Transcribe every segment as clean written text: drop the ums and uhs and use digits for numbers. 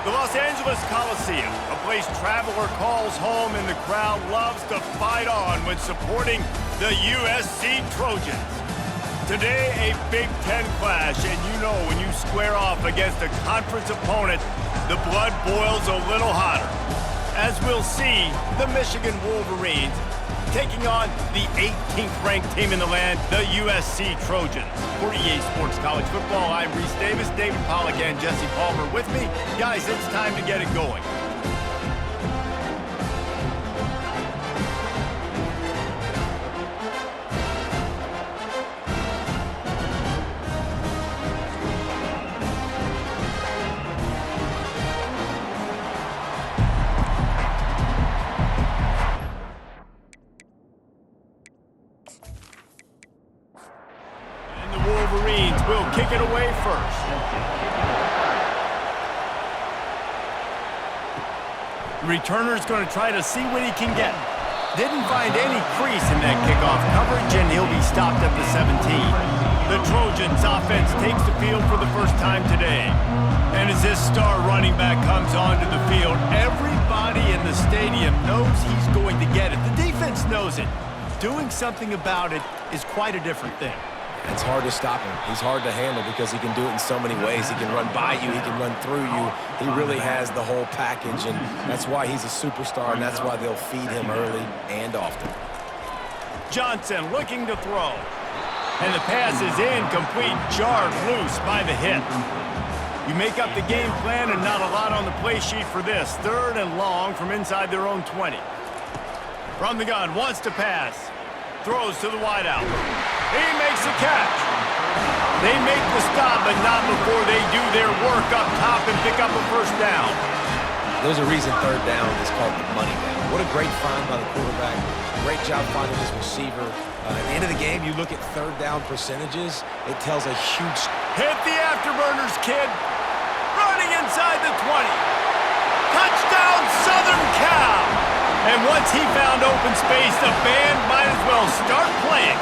The Los Angeles Coliseum, a place traveler calls home and the crowd loves to fight on when supporting the USC Trojans. Today, a Big Ten clash, and you know when you square off against a conference opponent, the blood boils a little hotter. As we'll see, the Michigan Wolverines taking on the 18th ranked team in the land, the USC Trojans. For EA Sports College Football, I'm Reese Davis, David Pollack, and Jesse Palmer with me. Guys, it's time to get it going. Wolverines will kick it away first. The returner's going to try to see what he can get. Didn't find any crease in that kickoff coverage, and he'll be stopped at the 17. The Trojans offense takes the field for the first time today. And as this star running back comes onto the field, everybody in the stadium knows he's going to get it. The defense knows it. Doing something about it is quite a different thing. It's hard to stop him. He's hard to handle because he can do it in so many ways. He can run by you. He can run through you. He really has the whole package, and that's why he's a superstar, and that's why they'll feed him early and often. Johnson looking to throw. And the pass is incomplete, jarred loose by the hit. You make up the game plan and not a lot on the play sheet for this. 3rd and long from inside their own 20. From the gun, wants to pass. Throws to the wideout. He makes the catch. They make the stop, but not before they do their work up top and pick up a first down. There's a reason 3rd down is called the money down. What a great find by the quarterback. Great job finding his receiver. At the end of the game, you look at 3rd down percentages, it tells a huge... Hit the afterburners, kid. Running inside the 20. Touchdown, Southern Cal. And once he found open space, the band might as well start playing.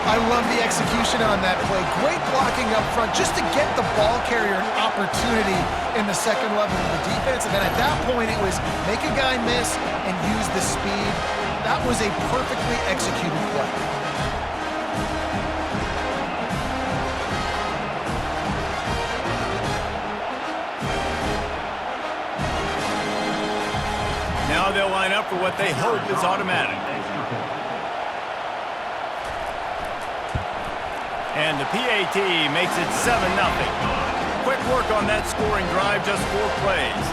I love the execution on that play. Great blocking up front just to get the ball carrier an opportunity in the second level of the defense. And then at that point, it was make a guy miss and use the speed. That was a perfectly executed play. Now they'll line up for what they hope is automatic. And the PAT makes it 7-0. Quick work on that scoring drive, just 4 plays.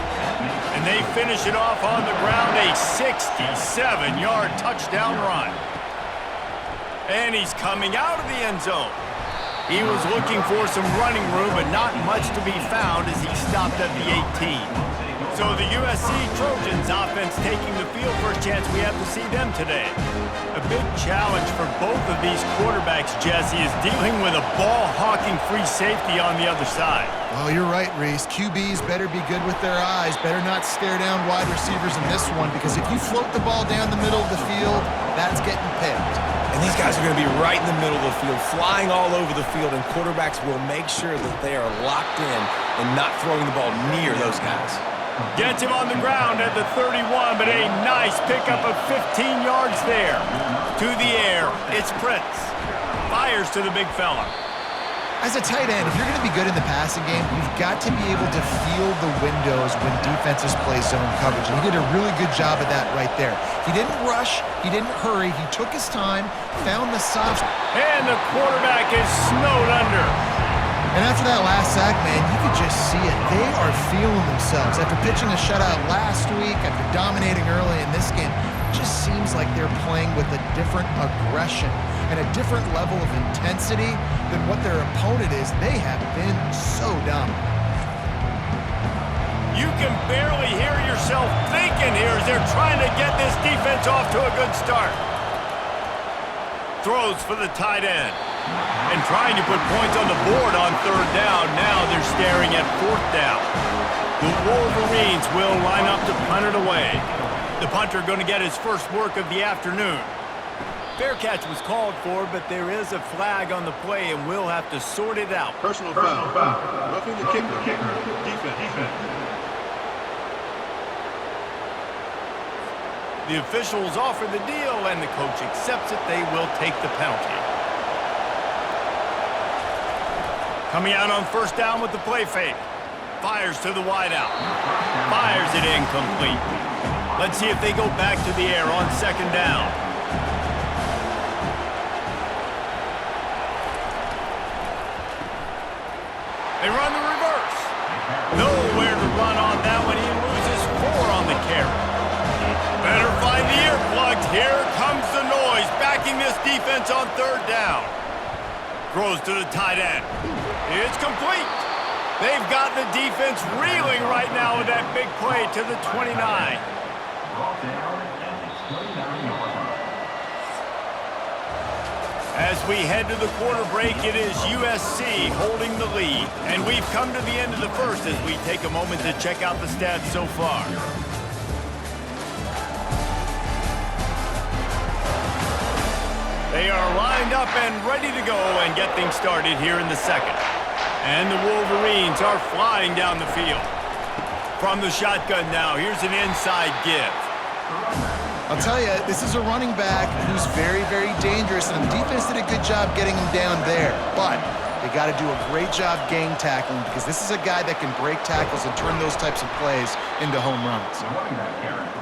And they finish it off on the ground, a 67-yard touchdown run. And he's coming out of the end zone. He was looking for some running room, but not much to be found as he stopped at the 18. So the USC Trojans offense taking the field. First chance we have to see them today. A big challenge for both of these quarterbacks, Jesse, is dealing with a ball-hawking free safety on the other side. Well, you're right, Reese. QBs better be good with their eyes. Better not stare down wide receivers in this one, because if you float the ball down the middle of the field, that's getting picked. And these guys are going to be right in the middle of the field, flying all over the field, and quarterbacks will make sure that they are locked in and not throwing the ball near those guys. Gets him on the ground at the 31, but a nice pickup of 15 yards there. To the air, it's Prince. Fires to the big fella. As a tight end, if you're going to be good in the passing game, you've got to be able to feel the windows when defenses play zone coverage. And he did a really good job of that right there. He didn't rush. He didn't hurry. He took his time, found the soft... And the quarterback is snowed under. And after that last sack, man, you could just see it. They are feeling themselves. After pitching a shutout last week, after dominating early in this game, it just seems like they're playing with a different aggression and a different level of intensity than what their opponent is. They have been so dominant. You can barely hear yourself thinking here as they're trying to get this defense off to a good start. Throws for the tight end. And trying to put points on the board on 3rd down. Now they're staring at 4th down. The Wolverines will line up to punt it away. The punter going to get his first work of the afternoon. Fair catch was called for, but there is a flag on the play, and we'll have to sort it out. Personal foul. Roughing the kicker. Defense. The officials offer the deal, and the coach accepts it. They will take the penalty. Coming out on first down with the play fake. Fires to the wideout. Fires it incomplete. Let's see if they go back to the air on second down. They run the reverse. Nowhere to run on that one. He loses 4 on the carry. Better find the earplugs. Here comes the noise, backing this defense on third down. Throws to the tight end. It's complete. They've got the defense reeling right now with that big play to the 29. As we head to the quarter break, it is USC holding the lead. And we've come to the end of the first as we take a moment to check out the stats so far. They are lined up and ready to go and get things started here in the second. And the Wolverines are flying down the field. From the shotgun now, here's an inside give. I'll tell you, this is a running back who's very, very dangerous, and the defense did a good job getting him down there. But they got to do a great job game tackling, because this is a guy that can break tackles and turn those types of plays into home runs.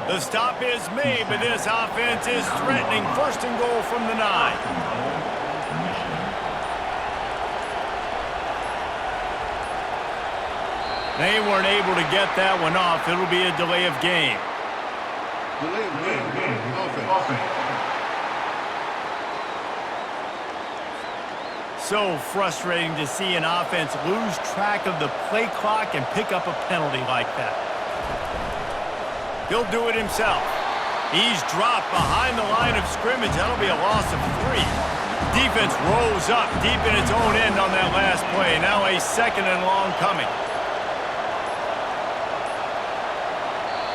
The stop is made, but this offense is threatening. First and goal from the 9. They weren't able to get that one off. It'll be a delay of game. Delay of game. Offense. So frustrating to see an offense lose track of the play clock and pick up a penalty like that. He'll do it himself. He's dropped behind the line of scrimmage. That'll be a loss of 3. Defense rose up deep in its own end on that last play. Now a second and long coming.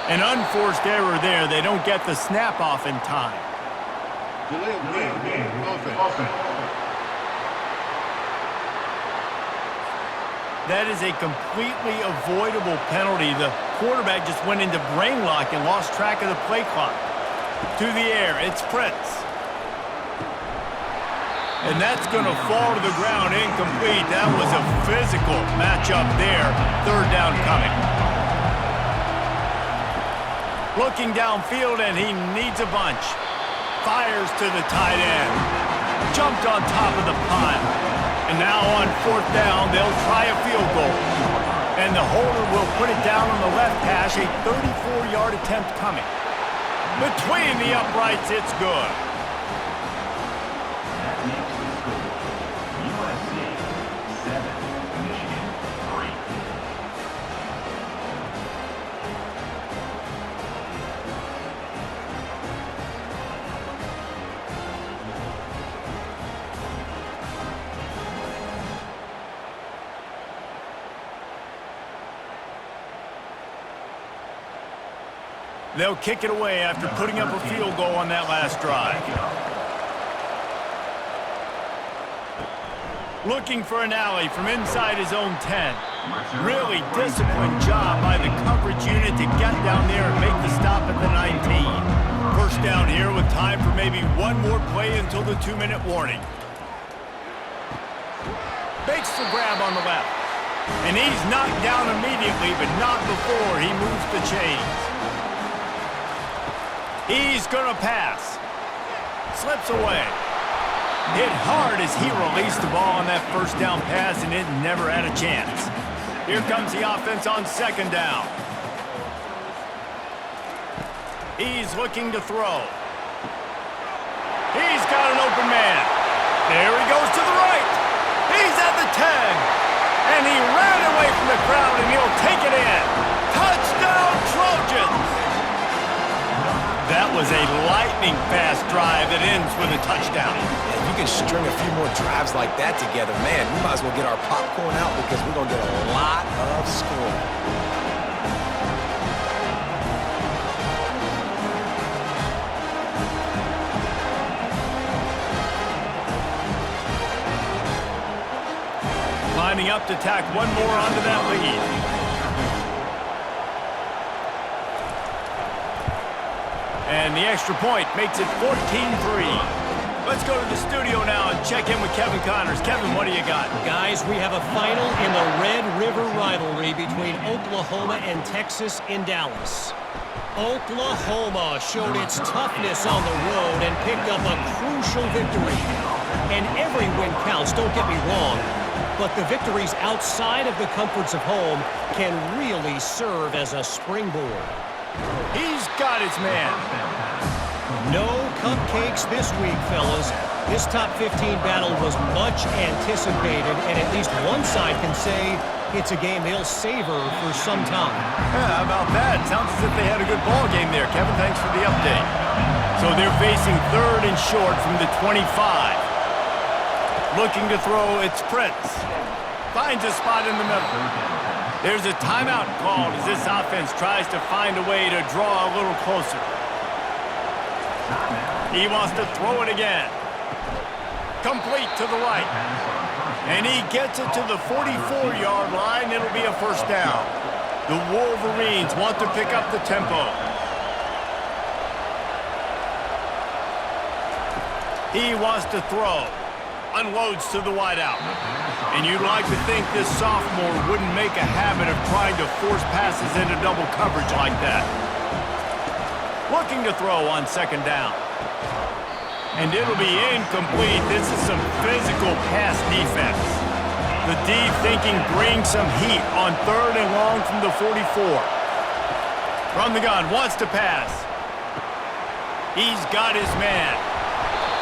An unforced error there. They don't get the snap off in time. Delay of game. Offense. That is a completely avoidable penalty. The quarterback just went into brain lock and lost track of the play clock. To the air, it's Prince. And that's going to fall to the ground incomplete. That was a physical matchup there. Third down coming. Looking downfield, and he needs a bunch. Fires to the tight end. Jumped on top of the pile. And now on fourth down, they'll try a field goal. And the holder will put it down on the left hash, a 34-yard attempt coming. Between the uprights, it's good. That makes the score USC 7, Michigan 3. They'll kick it away after putting up a field goal on that last drive. Looking for an alley from inside his own 10. Really disciplined job by the coverage unit to get down there and make the stop at the 19. First down here with time for maybe one more play until the 2-minute warning. Makes the grab on the left. And he's knocked down immediately, but not before he moves the chains. He's going to pass. Slips away. Hit hard as he released the ball on that first down pass, and it never had a chance. Here comes the offense on second down. He's looking to throw. He's got an open man. There he goes to the right. He's at the 10. And he ran away from the crowd, and he'll take it in. Touchdown, Trojans! That was a lightning-fast drive that ends with a touchdown. If you can string a few more drives like that together, man, we might as well get our popcorn out because we're going to get a lot of scoring. Lining up to tack one more onto that lead. and the extra point makes it 14-3. Let's go to the studio now and check in with Kevin Connors. Kevin, what do you got? Guys, we have a final in the Red River rivalry between Oklahoma and Texas in Dallas. Oklahoma showed its toughness on the road and picked up a crucial victory. And every win counts, don't get me wrong, but the victories outside of the comforts of home can really serve as a springboard. He's got his man. No cupcakes this week, fellas. This top 15 battle was much anticipated, and at least one side can say it's a game they'll savor for some time. Yeah, how about that? Sounds as if they had a good ball game there. Kevin, thanks for the update. So they're facing 3rd and short from the 25. Looking to throw, it's Prince. Finds a spot in the middle. There's a timeout called as this offense tries to find a way to draw a little closer. He wants to throw it again. Complete to the right. And he gets it to the 44-yard line. It'll be a first down. The Wolverines want to pick up the tempo. He wants to throw. Unloads to the wideout. And you'd like to think this sophomore wouldn't make a habit of trying to force passes into double coverage like that. Looking to throw on 2nd down. And it'll be incomplete. This is some physical pass defense. The D thinking bring some heat on 3rd and long from the 44. From the gun, wants to pass. He's got his man.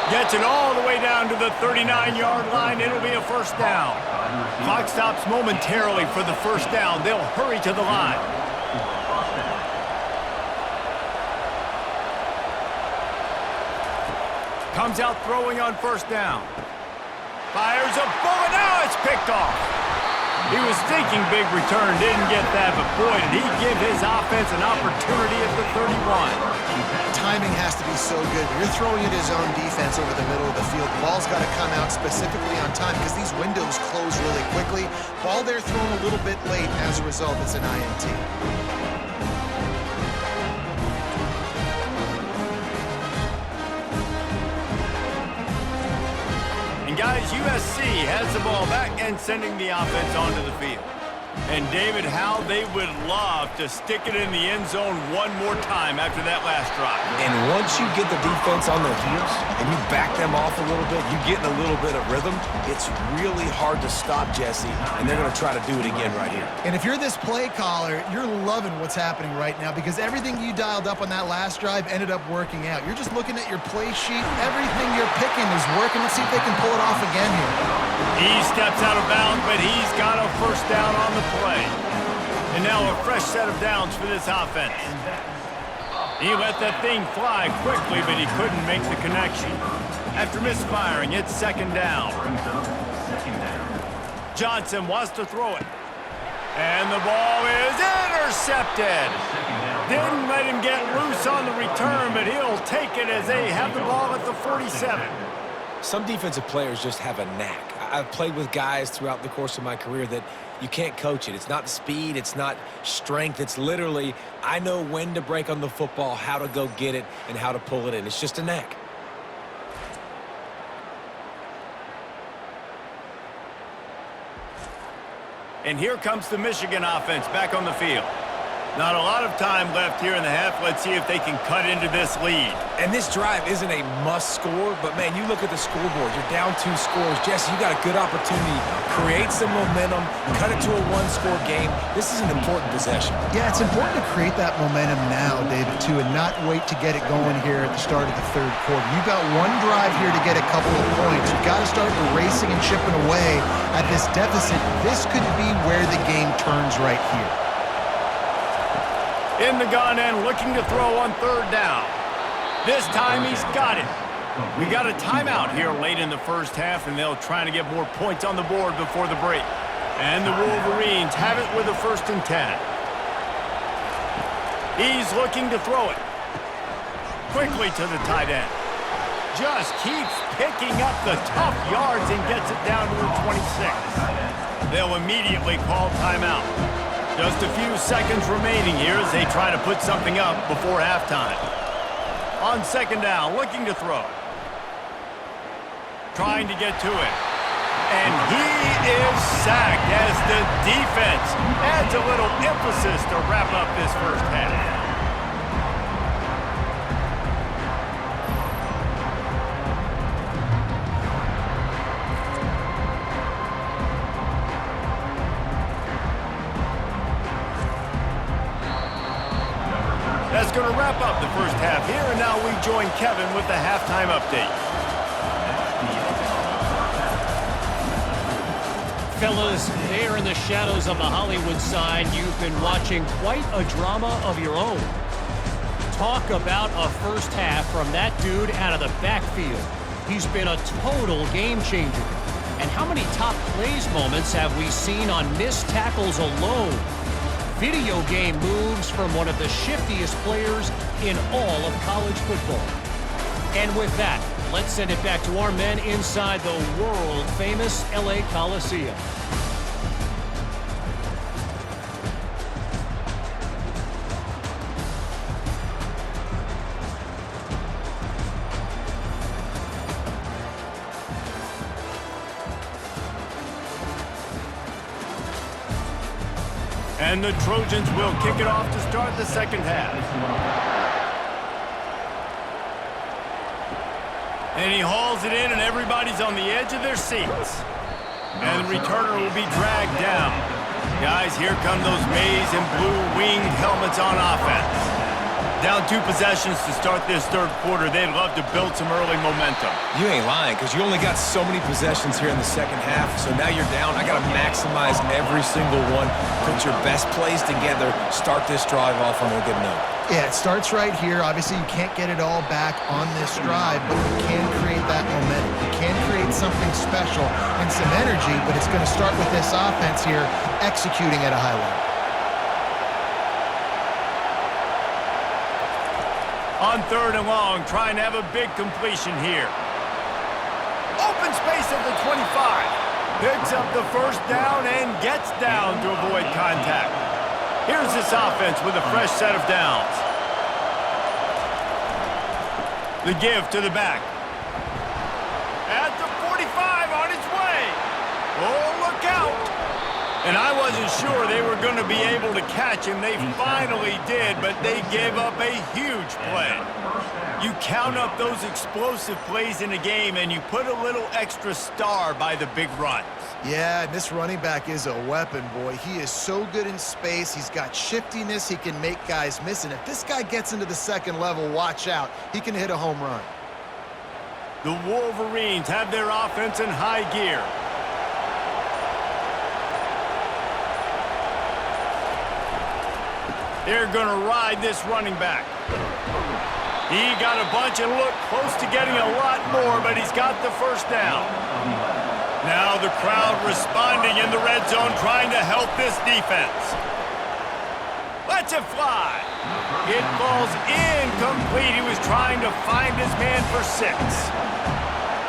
Gets it all the way down to the 39-yard line. It'll be a first down. Clock stops momentarily for the first down. They'll hurry to the line. Comes out throwing on 1st down. Fires a bullet. Now it's picked off. He was thinking big return. Didn't get that, but boy, did he give his offense an opportunity at the 31. Timing has to be so good. You're throwing at his own defense over the middle of the field. The ball's got to come out specifically on time because these windows close really quickly. Ball there thrown a little bit late. As a result, it's an INT. And guys, USC has the ball back and sending the offense onto the field. And David, how they would love to stick it in the end zone one more time after that last drive. And once you get the defense on their heels and you back them off a little bit, you get in a little bit of rhythm, it's really hard to stop Jesse, and they're going to try to do it again right here. And if you're this play caller, you're loving what's happening right now because everything you dialed up on that last drive ended up working out. You're just looking at your play sheet. Everything you're picking is working. Let's see if they can pull it off again here. He steps out of bounds, but he's got a first down on the play. And now a fresh set of downs for this offense. He let that thing fly quickly, but he couldn't make the connection. After misfiring, it's 2nd down. Johnson wants to throw it. And the ball is intercepted. Didn't let him get loose on the return, but he'll take it as they have the ball at the 47. Some defensive players just have a knack. I've played with guys throughout the course of my career that you can't coach it. It's not speed. It's not strength. It's literally, I know when to break on the football, how to go get it, and how to pull it in. It's just a knack. And here comes the Michigan offense back on the field. Not a lot of time left here in the half. Let's see if they can cut into this lead. And this drive isn't a must score, but man, you look at the scoreboard. You're down 2 scores. Jesse, you got a good opportunity. Create some momentum. Cut it to a 1-score game. This is an important possession. Yeah, it's important to create that momentum now, David, too, and not wait to get it going here at the start of the 3rd quarter. You've got one drive here to get a couple of points. You've got to start erasing and chipping away at this deficit. This could be where the game turns right here. In the gun and looking to throw on 3rd down. This time he's got it. We got a timeout here late in the first half, and they'll try to get more points on the board before the break. And the Wolverines have it with a 1st and 10. He's looking to throw it. Quickly to the tight end. Just keeps picking up the tough yards and gets it down to the 26. They'll immediately call timeout. Just a few seconds remaining here as they try to put something up before halftime. On second down, looking to throw. Trying to get to it. And he is sacked as the defense adds a little emphasis to wrap up this first half. That's going to wrap up the first half here, and now we join Kevin with the halftime update. Fellas, there in the shadows of the Hollywood sign, you've been watching quite a drama of your own. Talk about a first half from that dude out of the backfield. He's been a total game changer. And how many top plays moments have we seen on missed tackles alone? Video game moves from one of the shiftiest players in all of college football. And with that, let's send it back to our men inside the world-famous LA Coliseum. And the Trojans will kick it off to start the second half. And he hauls it in, and everybody's on the edge of their seats. And the returner will be dragged down. Guys, here come those maize and blue winged helmets on offense. Down 2 possessions to start this third quarter. They'd love to build some early momentum. You ain't lying, because you only got so many possessions here in the second half, so now you're down. I got to maximize every single one. Put your best plays together. Start this drive off on a good note. Yeah, it starts right here. Obviously, you can't get it all back on this drive, but you can create that momentum. You can create something special and some energy, but it's going to start with this offense here executing at a high level. On third and long, trying to have a big completion here. Open space at the 25. Picks up the first down and gets down to avoid contact. Here's this offense with a fresh set of downs. The give to the back. At the 45, on its way. Oh, look out. And I wasn't sure they were going to be able to catch him. They finally did, but they gave up a huge play. You count up those explosive plays in a game, and you put a little extra star by the big runs. Yeah, and this running back is a weapon, boy. He is so good in space. He's got shiftiness. He can make guys miss. And if this guy gets into the second level, watch out. He can hit a home run. The Wolverines have their offense in high gear. They're going to ride this running back. He got a bunch and looked close to getting a lot more, but he's got the first down. Now the crowd responding in the red zone, trying to help this defense. Lets it fly. It falls incomplete. He was trying to find his man for 6.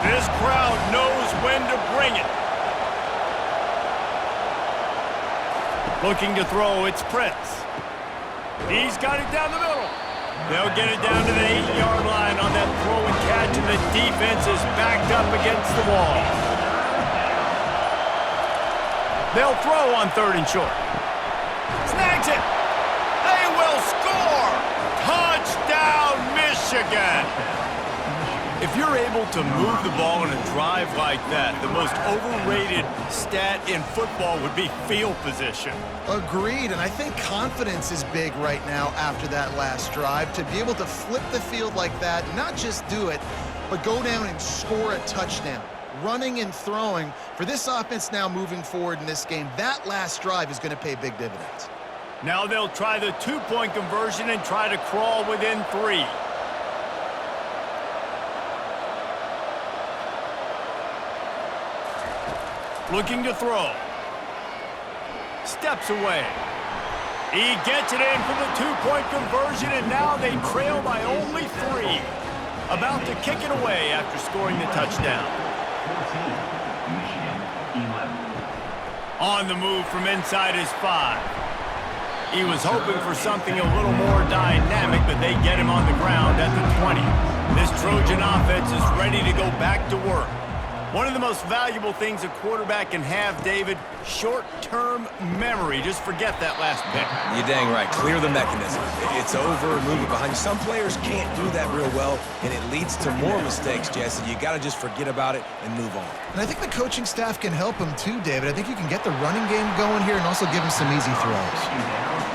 This crowd knows when to bring it. Looking to throw, it's Prince. He's got it down the middle. They'll get it down to the 8-yard line on that throw and catch, and the defense is backed up against the wall. They'll throw on third and short. Snags it. They will score. Touchdown, Michigan. If you're able to move the ball in a drive like that, the most overrated stat in football would be field position. Agreed, and I think confidence is big right now after that last drive. To be able to flip the field like that, not just do it, but go down and score a touchdown. Running and throwing, for this offense now moving forward in this game, that last drive is going to pay big dividends. Now they'll try the 2-point conversion and try to crawl within 3. Looking to throw. Steps away. He gets it in for the 2-point conversion, and now they trail by only 3. About to kick it away after scoring the touchdown. 14, Michigan, 11. On the move from inside his 5. He was hoping for something a little more dynamic, but they get him on the ground at the 20. This Trojan offense is ready to go back to work. One of the most valuable things a quarterback can have, David, short-term memory. Just forget that last pick. You're dang right. Clear the mechanism. It's over, move it behind you. Some players can't do that real well, and it leads to more mistakes, Jesse. You got to just forget about it and move on. And I think the coaching staff can help him too, David. I think you can get the running game going here and also give him some easy throws.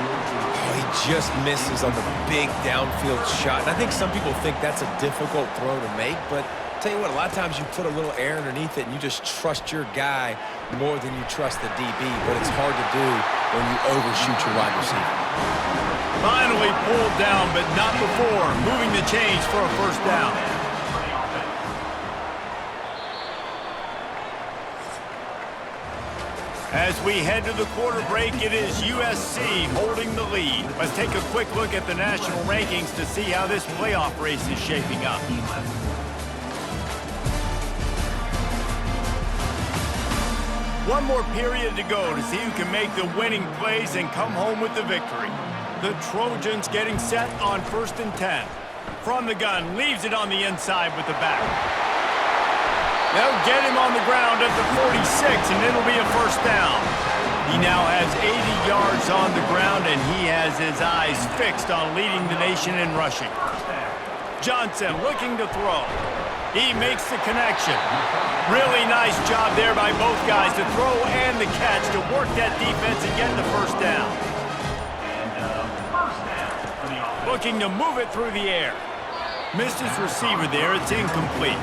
Oh, he just misses on the big downfield shot. And I think some people think that's a difficult throw to make, but tell you what, a lot of times you put a little air underneath it and you just trust your guy more than you trust the DB, but it's hard to do when you overshoot your wide receiver. Finally pulled down, but not before moving the chains for a first down. As we head to the quarter break, it is USC holding the lead. Let's take a quick look at the national rankings to see how this playoff race is shaping up. One more period to go to see who can make the winning plays and come home with the victory. The Trojans getting set on 1st and 10. From the gun, leaves it on the inside with the back. They'll get him on the ground at the 46, and it'll be a first down. He now has 80 yards on the ground, and he has his eyes fixed on leading the nation in rushing. Johnson looking to throw. He makes the connection. Really nice job there by both guys to throw and the catch to work that defense and get the first down. Looking to move it through the air. Missed his receiver there. It's incomplete.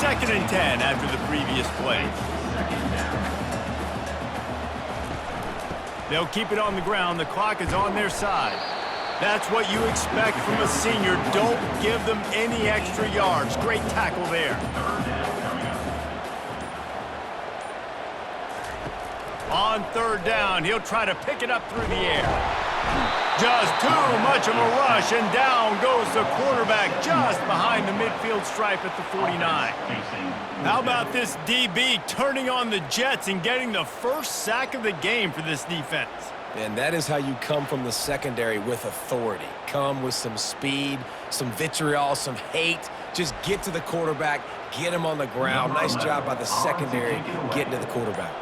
2nd and 10 after the previous play. They'll keep it on the ground. The clock is on their side. That's what you expect from a senior. Don't give them any extra yards. Great tackle there. On 3rd down, he'll try to pick it up through the air. Just too much of a rush, and down goes the quarterback just behind the midfield stripe at the 49. How about this DB turning on the Jets and getting the first sack of the game for this defense? And that is how you come from the secondary with authority. Come with some speed, some vitriol, some hate. Just get to the quarterback, get him on the ground. Nice job by the secondary getting to the quarterback.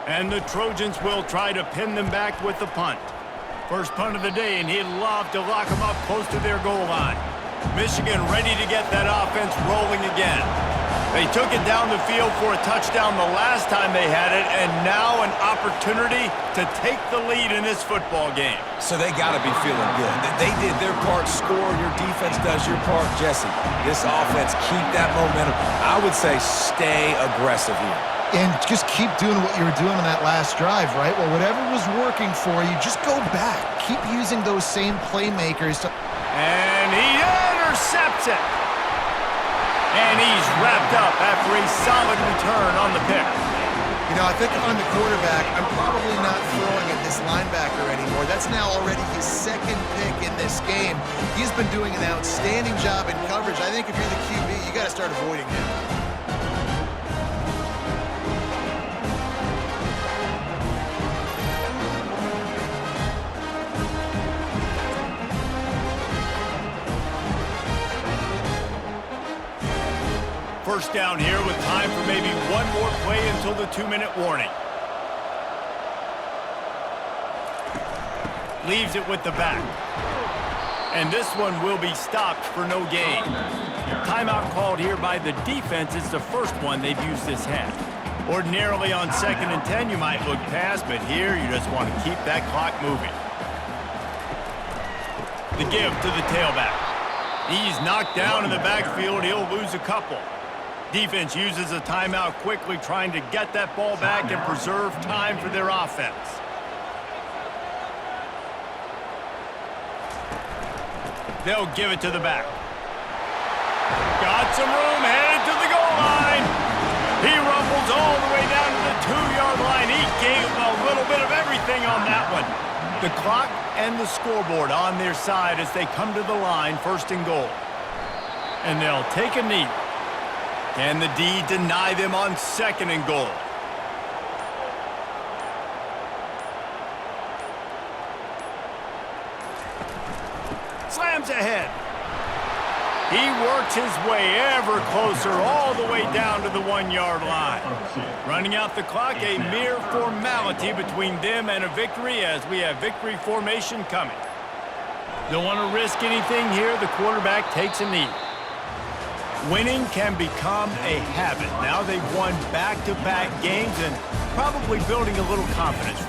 And the Trojans will try to pin them back with the punt. First punt of the day, and he'd love to lock them up close to their goal line. Michigan ready to get that offense rolling again. They took it down the field for a touchdown the last time they had it, and now an opportunity to take the lead in this football game. So they got to be feeling good. They did their part, score, your defense does your part. Jesse, this offense, keep that momentum. I would say stay aggressive here. And just keep doing what you were doing on that last drive, right? Well, whatever was working for you, just go back. Keep using those same playmakers to... And he intercepts it. And he's wrapped up after a solid return on the pick. You know, I think if I'm the quarterback, I'm probably not throwing at this linebacker anymore. That's now already his 2nd pick in this game. He's been doing an outstanding job in coverage. I think if you're the QB, you got to start avoiding him. First down here with time for maybe one more play until the 2-minute warning. Leaves it with the back. And this one will be stopped for no gain. Timeout called here by the defense. It's the first one they've used this half. Ordinarily on 2nd and 10 you might look past, but here you just want to keep that clock moving. The give to the tailback. He's knocked down in the backfield. He'll lose a couple. Defense uses a timeout quickly, trying to get that ball back and preserve time for their offense. They'll give it to the back. Got some room, headed to the goal line. He rumbles all the way down to the 2-yard line. He gave a little bit of everything on that one. The clock and the scoreboard on their side as they come to the line, 1st and goal. And they'll take a knee. Can the D deny them on 2nd and goal? slams ahead. He works his way ever closer all the way down to the 1-yard line. Running out the clock, a mere formality between them and a victory as we have victory formation coming. Don't want to risk anything here. The quarterback takes a knee. Winning can become a habit. Now they've won back-to-back games and probably building a little confidence.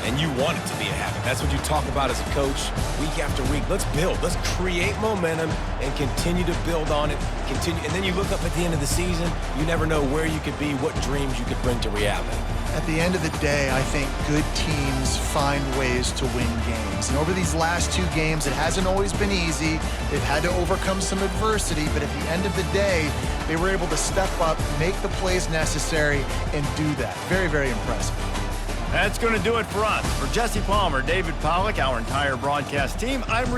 And you want it to be a habit. That's what you talk about as a coach week after week. Let's build. Let's create momentum and continue to build on it. And then you look up at the end of the season, you never know where you could be, what dreams you could bring to reality. At the end of the day, I think good teams find ways to win games. And over these last 2 games, it hasn't always been easy. They've had to overcome some adversity, but at the end of the day, they were able to step up, make the plays necessary, and do that. Very, very impressive. That's going to do it for us. For Jesse Palmer, David Pollack, our entire broadcast team, I'm